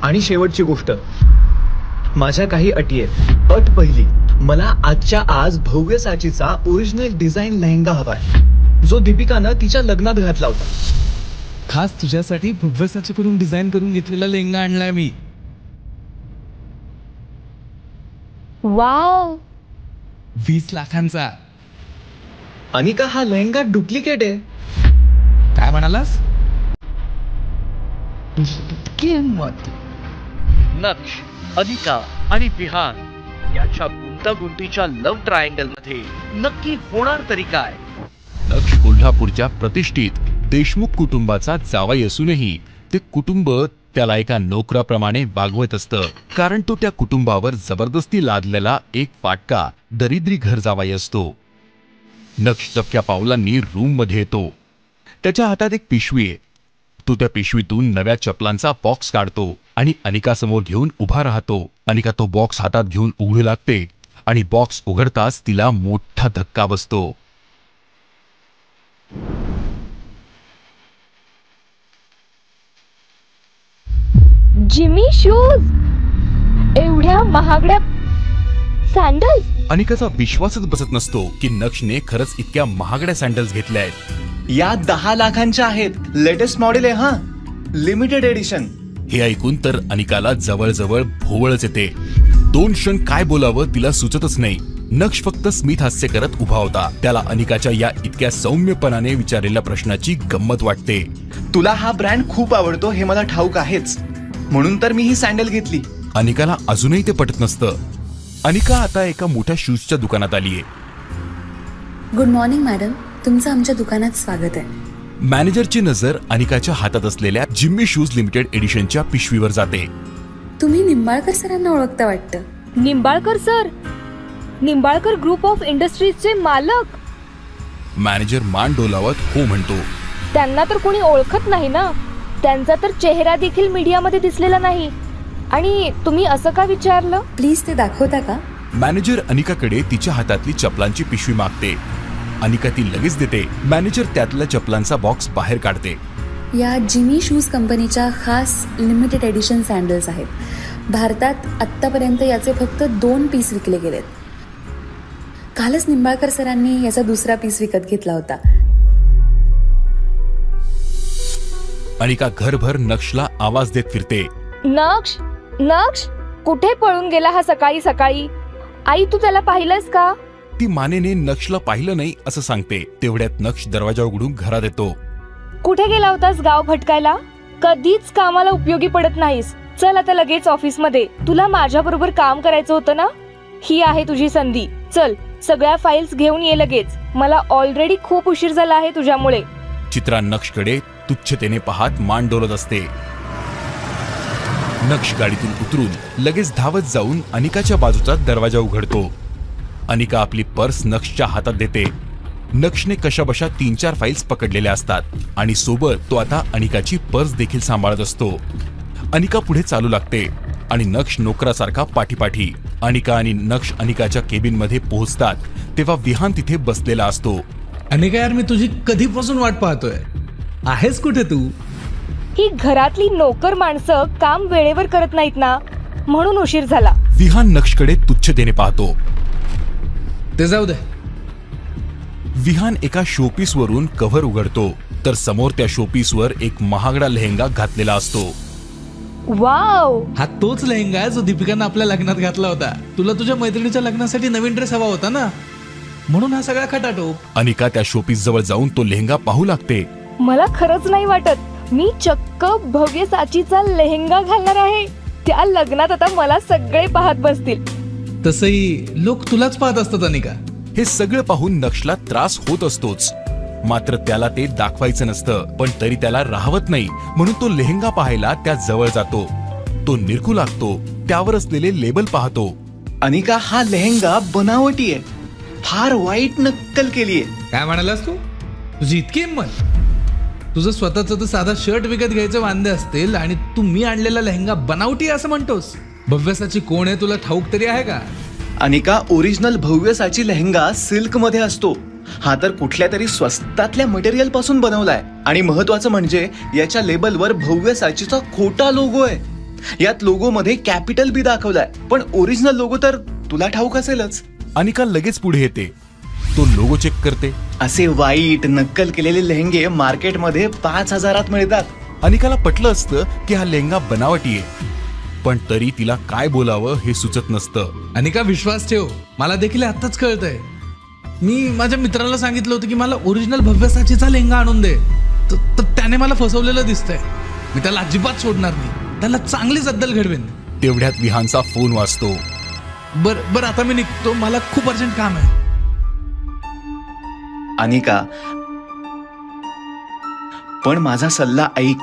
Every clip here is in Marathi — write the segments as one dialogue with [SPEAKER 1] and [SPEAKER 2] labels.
[SPEAKER 1] आणि शेवटची गोष्ट, माझ्या काही अटी आहेत. अट पहिली, मला आजच्या आज भव्य साचीचा ओरिजिनल डिझाईन लेहंगा हवाय, जो दीपिकानं तिच्या लग्नात घातला होता.
[SPEAKER 2] खास तुझ्यासाठी भव्य साचीकडून डिझाईन करून घेतलेला लेहंगा आणलाय मी.
[SPEAKER 3] वाव,
[SPEAKER 2] 20 लाखांचा.
[SPEAKER 1] अनिका, हा लेहंगा डुप्लिकेट आहे.
[SPEAKER 2] काय म्हणालास? किंमत.
[SPEAKER 4] नक्ष, अनिका आणि विहान याच्या गुंतागुंतीच्या लव्ह ट्रायंगल मध्ये नक्की होणार तरी काय?
[SPEAKER 5] नक्ष कोल्हापूरच्या प्रतिष्ठित देशमुख कुटुंबाचा जावई असूनही ते कुटुंब त्याला एका नोकराप्रमाणे वागवत असतं, कारण तो त्या कुटुंबावर जबरदस्ती लादलेला एक फाटका दरिद्री घर जावाई असतो. नक्ष दबक्या पावलांनी रूम मध्ये येतो. त्याच्या हातात एक पिशवी आहे. तो त्या पिशवीतून नव्या चपलांचा बॉक्स काढतो आणि अनिका समोर घेऊन उभा राहतो. अनिका तो बॉक्स हातात घेऊन उघडू लागते आणि बॉक्स उघडताच तिला मोठा धक्का बसतो.
[SPEAKER 3] जिमी शूज, एवढ्या महागड्या सँडल्स.
[SPEAKER 5] अनिकाचा विश्वासच बसत नसतो की नक्षने खरंच इतक्या महागड्या सँडल्स घेतल्या आहेत.
[SPEAKER 1] या 10 लाखांच्या आहेत. लेटेस्ट मॉडेल आहे, हा लिमिटेड एडिशन.
[SPEAKER 5] हे ऐकून तर अनिकाला जवळजवळ भोवळच येते. 2 क्षण काय बोलावं तिला सुचतच नाही. नक्ष फक्त स्मित हास्य करत उभा होता. त्याला अनिकाच्या या इतक्या सौम्यपणाने विचारलेल्या प्रश्नाची गंमत वाटते.
[SPEAKER 1] तुला हा ब्रँड खूप आवडतो हे मला ठाऊक आहेच, म्हणून तर मी ही सँडल घेतली.
[SPEAKER 5] अनिकाला अजूनही ते पटत नसतं. अनिका आता एका मोठ्या शूजच्या दुकानात आलीये.
[SPEAKER 6] गुड मॉर्निंग मॅडम, तुमचं आमच्या दुकानात स्वागत आहे.
[SPEAKER 5] मॅनेजरची नजर अनिकाच्या हातात असलेल्या जिम्मी शूज लिमिटेड एडिशनच्या पिशवीवर जाते.
[SPEAKER 6] तुम्ही निंबाळकर सरांना ओळखता वाटतं.
[SPEAKER 3] Nimbalkar sir, Nimbalkar group of इंडस्ट्रीजचे मालक.
[SPEAKER 5] मॅनेजर मान डोलावत हो म्हणतो.
[SPEAKER 3] त्यांना तर कोणी ओळखत नाही ना. त्यांचा तर चेहरा देखील मीडियामध्ये दिसलेला नाही. आणि तुम्ही असं का विचारलं?
[SPEAKER 6] प्लीज ते दाखवता का?
[SPEAKER 5] मॅनेजर अनिकाकडे तिच्या हातातली चपलांची पिशवी मागते. अनिका ती लगेच देते. मॅनेजर त्यातल्या चपलांचा बॉक्स बाहेर काढते.
[SPEAKER 6] या जिमी शूज कंपनीच्या खास लिमिटेड एडिशन सँडल्स आहेत. भारतात आत्तापर्यंत याचे फक्त 2 पीस विकले गेलेत. कालच निंबाळकर सरांनी याचा दुसरा पीस विकत घेतला होता.
[SPEAKER 5] अनिका घरभर नक्षला आवाज देत फिरते.
[SPEAKER 3] नक्ष, नक्ष, कुठे पळून गेला हा सकाळी सकाळी? आई, तू त्याला पाहिलंस का?
[SPEAKER 5] ती मानेने नक्षला पाहिलं नाही असं सांगते. तेवढ्यात नक्ष दरवाजा उघडून घरात येतो.
[SPEAKER 3] कुठे गेला होतास गाव भटकायला? कधीच कामाला उपयोगी पडत नाहीस. चल आता लगेच ऑफिस मध्ये. तुला माझ्या बरोबर काम करायचं होतं ना. ही आहे तुझी संधी. चल, सगळ्या फाईल्स घेऊन ये लगेच. मला ऑलरेडी खूप उशीर झाला आहे तुझ्यामुळे.
[SPEAKER 5] चित्रा नक्षकडे तुच्छतेने पाहत मान डोलत असते. नक्ष गाडीतून उतरून लगेच धावत जाऊन अनिकाच्या बाजूचा दरवाजा उघडतो. अनिका आपली पर्स नक्षच्या हातात देते. नक्षने कशाबशा 3-4 फाईल्स पकडलेल्या असतात आणि सोबत तो आता अनिकाची पर्स देखील सांभाळत असतो. अनिका पुढे चालू लागते आणि नक्ष नोकरासारखा पाठीपाठी. अनिका आणि नक्ष अनिकाच्या केबिन मध्ये पोहोचतात तेव्हा विहान तिथे बसलेला असतो.
[SPEAKER 2] अनिका यार, मी तुझी कधीपासून वाट पाहतोय. आहेस कुठे तू?
[SPEAKER 3] ही घरातली नोकर माणसं काम वेळेवर करत नाहीत ना, म्हणून उशीर झाला.
[SPEAKER 5] विहान नक्षकडे तुच्छतेने पाहतो.
[SPEAKER 2] ते जाऊ दे.
[SPEAKER 5] विहान एका शोपीस वरून कव्हर उघडतो तर समोर त्या शोपीस वर एक महागडा लेहंगा घातलेला असतो.
[SPEAKER 3] वाव,
[SPEAKER 2] हा तोच लेहंगा आहे जो दीपिकानं आपल्या लग्नात घातला होता. तुला तुझ्या मैत्रिणीच्या लग्नासाठी नवीन ड्रेस हवा होता ना, म्हणून हा सगळा खटाटोप.
[SPEAKER 5] अनिका त्या शोपीस जवळ जाऊन तो लेहंगा पाहू लागते.
[SPEAKER 3] मला खरंच नाही वाटत मी चक्क भव्य साचीचा लेहंगा घालणार आहे. त्या लग्नात आता मला सगळे पाहत बसतील.
[SPEAKER 2] तसंही लोक तुलाच पाहत असतात अनिका.
[SPEAKER 5] हे सगळं पाहून नक्षला त्रास होत असतोच, मात्र त्याला ते दाखवायचं नसतं. पण तरी त्याला राहवत नाही म्हणून तो लेहंगा पाहायला त्या जवळ जातो. तो निरखू लागतो. त्यावर असलेले लेबल पाहतो.
[SPEAKER 1] अनिका, हा लेहंगा बनावटी आहे. फार वाईट नक्कल केलीये.
[SPEAKER 2] काय म्हणालास तू? तुझी इतकी हिंमत? तुझं स्वतःचं तर साधा शर्ट विकत घ्यायचे वांदे असतील आणि तू मी आणलेला लेहंगा बनावटी असं म्हणतोस? भव्यसाची कोण आहे तुला ठाऊक तरी आहे का?
[SPEAKER 1] अनिका, ओरिजिनल भव्यसाची लेहंगा सिल्क मध्ये असतो. हा तर कुठल्या तरी स्वस्तातल्या मटेरियल पासून बनवलाय आणि महत्वाचं म्हणजे याच्या लेबलवर भव्य साचीचा खोटा लोगो आहे. यात लोगो मध्ये कॅपिटल बी दाखवलाय, पण ओरिजिनल लोगो तर तुला ठाऊक असेलच.
[SPEAKER 5] अनिका लगेच पुढे येते. तो लोगो चेक करते.
[SPEAKER 1] असे वाईट नक्कल केलेले लेहंगे मार्केटमध्ये 5,000 मिळतात.
[SPEAKER 5] अनिकाला पटलं असतं की हा लेहंगा बनावटी आहे, पण तरी तिला काय बोलावं हे सुचत नसतं.
[SPEAKER 2] अनिका विश्वास ठेव, मला देखील आताच कळतंय. मी माझ्या मित्राला सांगितलं होतं की मला ओरिजिनल भव्यसाचीचा लेहंगा आणून दे, तर त्याने मला फसवलेलं दिसतंय. मी त्याला अजिबात सोडणार नाही, त्याला चांगलीच अद्दल घडवेन.
[SPEAKER 5] तेवढ्यात विहानचा फोन वाजतो.
[SPEAKER 2] बर आता मी निघतो, मला खूप अर्जंट काम आहे.
[SPEAKER 1] अनिका, पण माझा सल्ला ऐक.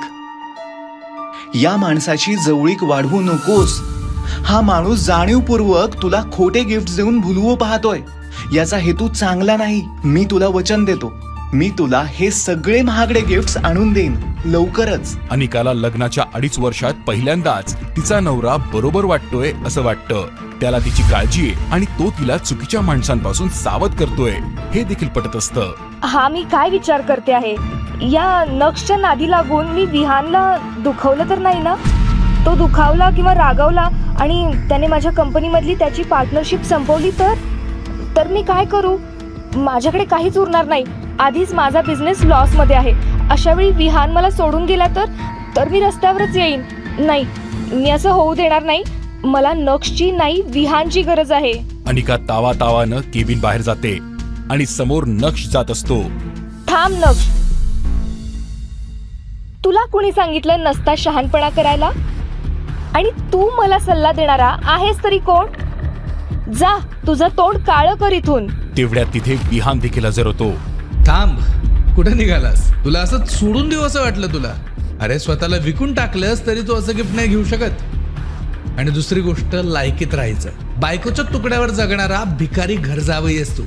[SPEAKER 1] या माणसाची जवळीक वाढवू नकोस. हा माणूस जाणीवपूर्वक तुला खोटे गिफ्ट देऊन भुलवू पाहतोय. याचा हेतू चांगला नाही. मी तुला वचन देतो, मी तुला हे सगळे महागडे गिफ्ट्स आणून देईन लवकरच.
[SPEAKER 5] अनिकाला लग्नाच्या 2.5 वर्षात पहिल्यांदाच तिचा नवरा बरोबर वाटतोय असं वाटतं. त्याला तिची काळजी आहे आणि तो तिला चुकीच्या माणसांपासून सावध करतोय हे देखील पटत असतं.
[SPEAKER 3] हा मी काय विचार करते आहे, या नक्षच्या नादी लागून मी विहानला दुखवलं तर नाही ना? तो दुखावला किंवा रागावला आणि त्याने माझ्या कंपनीमधली त्याची पार्टनरशिप संपवली तर मी काय करू? माझ्याकडे काहीच उरणार नाही. आधीच माझा बिझनेस लॉस मध्ये आहे. अशा वेळी विहान मला सोडून गेला तर मी रस्त्यावरच येईन. नाही, मी असं होऊ देणार नाही. मला नक्षची नाही, विहानची गरज आहे.
[SPEAKER 5] अनिका तावातावानं केबिन बाहेर जाते आणि समोर नक्ष जात असतो.
[SPEAKER 3] थांब नक्ष, तुला कुणी सांगितलं नसता शहाणपणा करायला? आणि तू मला सल्ला देणारा आहेस तरी कोण? जा, तुझं तोंड काळं कर इथून.
[SPEAKER 5] तेवढ्यात तिथे विहान देखील हजर होतो.
[SPEAKER 2] थांब, कुठे निघालास? तुला असं सोडून देऊ असं वाटलं तुला? अरे स्वतःला विकून टाकलंस तरी तू असं गिफ्ट नाही घेऊ शकत. आणि दुसरी गोष्ट, लायकीत राहायचं. बायकोच्या तुकड्यावर जगणारा भिकारी घर जावई असतो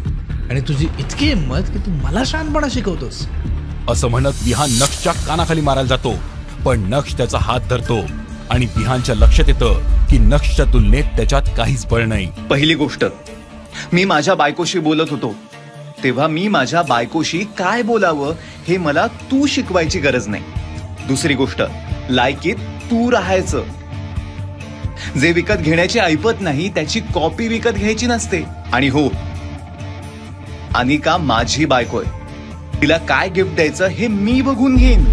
[SPEAKER 2] आणि तुझी इतकी हिंमत की तू मला शहाणपणा शिकवतोस.
[SPEAKER 5] असं म्हणत विहान नक्षच्या कानाखाली मारायला जातो, पण नक्ष त्याचा हात धरतो आणि विहानच्या लक्षात येतं की नक्षच्या तुलनेत त्याच्यात काहीच बळ नाही.
[SPEAKER 1] पहिली गोष्ट, मी माझ्या बायकोशी बोलत होतो तेव्हा मी माझ्या बायकोशी काय बोलावं हे मला तू शिकवायची गरज नाही. दुसरी गोष्ट, लायकीत तू राहायचं. जे विकत घेण्याची ऐपत नाही त्याची कॉपी विकत घ्यायची नसते. आणि हो, अनिका माझी बायको आहे. तिला काय गिफ्ट द्यायचं हे मी बघून घेईन.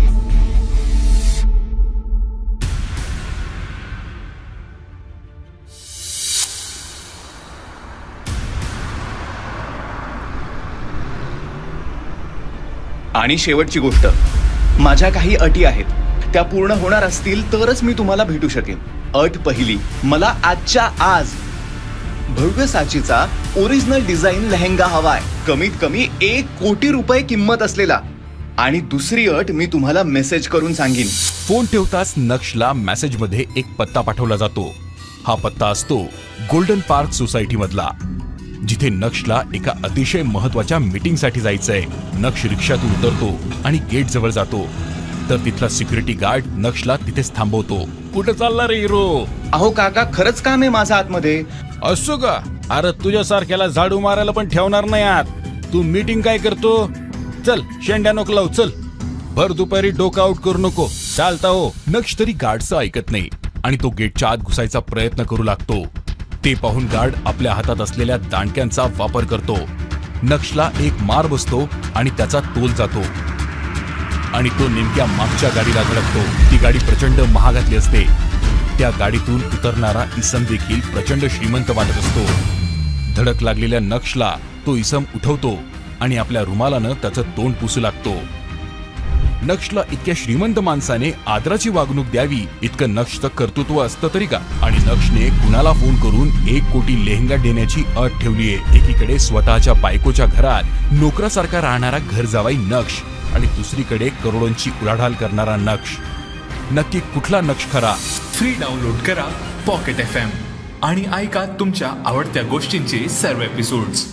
[SPEAKER 1] आणि शेवटची गोष्ट, माझ्या काही अटी आहेत. त्या पूर्ण होणार असतील तरच मी तुम्हाला भेटू शकेन. अट पहिली, मला आजच्या आज भव्यसाचीचा ओरिजिनल डिझाईन लेहंगा हवाय, कमीत कमी 1 कोटी रुपये किंमत असलेला. आणि दुसरी अट मी तुम्हाला मेसेज करून सांगेन.
[SPEAKER 5] फोन ठेवताच नक्षला मेसेजमध्ये एक पत्ता पाठवला जातो. हा पत्ता असतो गोल्डन पार्क सोसायटी मधला, जिथे नक्षला एका अतिशय महत्वाच्या मीटिंगसाठी जायचंय. नक्ष रिक्षातून उतरतो आणि गेट जवळ जातो तर तिथला सिक्युरिटी गार्ड नक्षला तिथेच थांबवतो. कुठे चालला रे हिरो?
[SPEAKER 1] अहो काका, खरंच काम आहे माझं आतमध्ये.
[SPEAKER 5] असो का? अरे तुझ्यासारख्याला झाडू मारायला पण ठेवणार नाही आत. तू मीटिंग काय करतो? चल शेंड्या नको लावू, चल. भर दुपारी डोकं आउट करू नको, चालता हो. नक्ष तरी गार्डचं ऐकत नाही आणि तो गेटच्या आत घुसायचा प्रयत्न करू लागतो. ते पाहून गार्ड आपल्या हातात असलेल्या दांडक्यांचा वापर करतो. नक्षला एक मार बसतो आणि त्याचा तोल जातो आणि तो नेमक्या मागच्या गाडीला धडकतो. ती गाडी प्रचंड महागातली असते. त्या गाडीतून उतरणारा इसम देखील प्रचंड श्रीमंत वाटत असतो. धडक लागलेल्या नक्षला तो इसम उठवतो आणि आपल्या रुमालानं त्याचं तोंड पुसू लागतो. नक्षला इतक्या श्रीमंत माणसाने आदराची वागणूक द्यावी इतकं नक्षचं कर्तृत्व असतं तरी का? आणि नक्षने कुणाला फोन करून 1 कोटी लेहंगा देण्याची अट ठेवलीये. एकीकडे स्वतःच्या बायकोच्या घरात नोकरासारखा राहणारा घर जावाई नक्ष आणि दुसरीकडे करोडोंची उलाढाल करणारा नक्ष. नक्की कुठला नक्ष खरा?
[SPEAKER 7] फ्री डाउनलोड करा पॉकेट FM आणि ऐका तुमच्या आवडत्या गोष्टींचे सर्व एपिसोड्स.